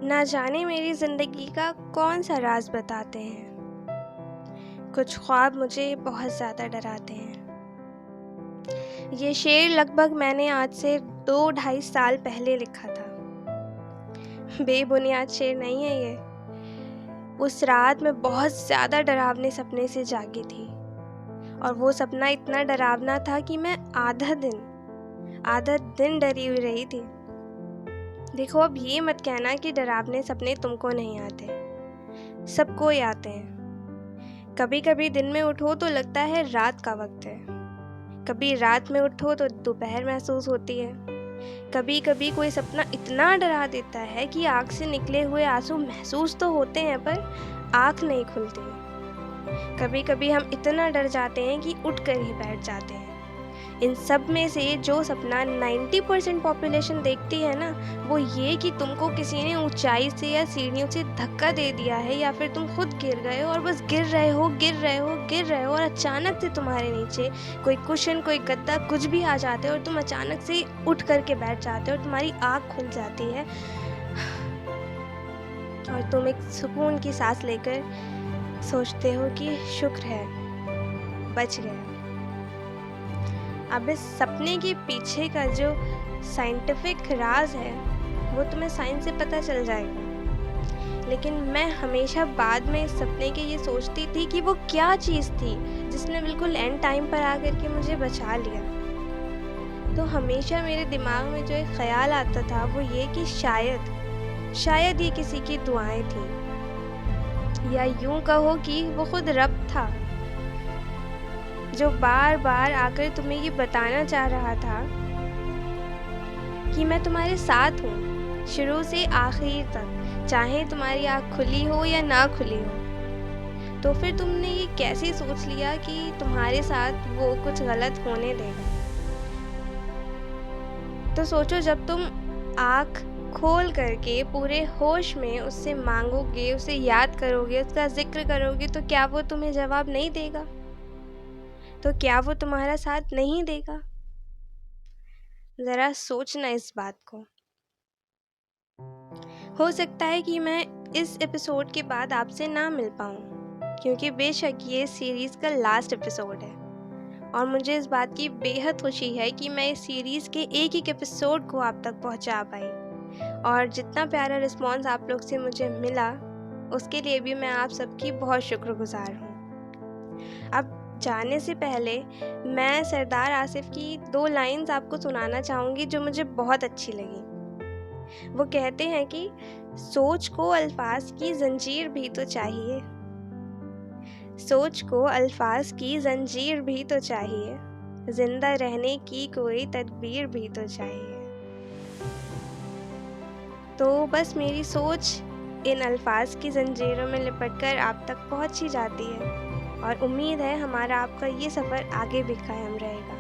ना जाने मेरी ज़िंदगी का कौन सा राज बताते हैं। कुछ ख्वाब मुझे बहुत ज़्यादा डराते हैं। ये शेर लगभग मैंने आज से 2-2.5 साल पहले लिखा था। बेबुनियाद शेर नहीं है ये। उस रात मैं बहुत ज़्यादा डरावने सपने से जागी थी और वो सपना इतना डरावना था कि मैं आधा दिन डरी हुई रही थी। देखो, अब ये मत कहना कि डरावने सपने तुमको नहीं आते, सबको ही आते हैं। कभी कभी दिन में उठो तो लगता है रात का वक्त है, कभी रात में उठो तो दोपहर महसूस होती है। कभी कभी कोई सपना इतना डरा देता है कि आँख से निकले हुए आंसू महसूस तो होते हैं पर आँख नहीं खुलती। कभी कभी हम इतना डर जाते हैं कि उठ कर ही बैठ जाते हैं। इन सब में से जो सपना 90% पॉपुलेशन देखती है ना, वो ये कि तुमको किसी ने ऊंचाई से या सीढ़ियों से धक्का दे दिया है या फिर तुम खुद गिर गए हो और बस गिर रहे हो और अचानक से तुम्हारे नीचे कोई कुशन, कोई गद्दा, कुछ भी आ जाते हो और तुम अचानक से उठ करके बैठ जाते हो और तुम्हारी आँख खुल जाती है और तुम एक सुकून की सांस लेकर सोचते हो कि शुक्र है, बच गए। अब इस सपने के पीछे का जो साइंटिफिक राज है वो तुम्हें साइंस से पता चल जाएगा, लेकिन मैं हमेशा बाद में इस सपने के ये सोचती थी कि वो क्या चीज़ थी जिसने बिल्कुल एंड टाइम पर आकर के मुझे बचा लिया। तो हमेशा मेरे दिमाग में जो एक ख्याल आता था वो ये कि शायद ये किसी की दुआएं थी, या यूं कहो कि वो खुद रब था जो बार बार आकर तुम्हें ये बताना चाह रहा था कि मैं तुम्हारे साथ हूँ शुरू से आखिर तक, चाहे तुम्हारी आँख खुली हो या ना खुली हो। तो फिर तुमने ये कैसे सोच लिया कि तुम्हारे साथ वो कुछ गलत होने देगा? तो सोचो, जब तुम आँख खोल करके पूरे होश में उससे मांगोगे, उसे याद करोगे, उसका जिक्र करोगे, तो क्या वो तुम्हें जवाब नहीं देगा? तो क्या वो तुम्हारा साथ नहीं देगा? ज़रा सोचना इस बात को। हो सकता है कि मैं इस एपिसोड के बाद आपसे ना मिल पाऊँ, क्योंकि बेशक ये सीरीज़ का लास्ट एपिसोड है और मुझे इस बात की बेहद खुशी है कि मैं इस सीरीज़ के एक एपिसोड को आप तक पहुंचा पाई। और जितना प्यारा रिस्पॉन्स आप लोग से मुझे मिला उसके लिए भी मैं आप सबकी बहुत शुक्रगुजार हूँ। अब जाने से पहले मैं सरदार आसिफ की 2 लाइन्स आपको सुनाना चाहूँगी जो मुझे बहुत अच्छी लगी। वो कहते हैं कि सोच को अल्फाज की जंजीर भी तो चाहिए, सोच को अल्फाज की जंजीर भी तो चाहिए, जिंदा रहने की कोई तदबीर भी तो चाहिए। तो बस मेरी सोच इन अल्फाज की जंजीरों में लिपटकर आप तक पहुंच ही जाती है और उम्मीद है हमारा आपका ये सफ़र आगे भी कायम रहेगा।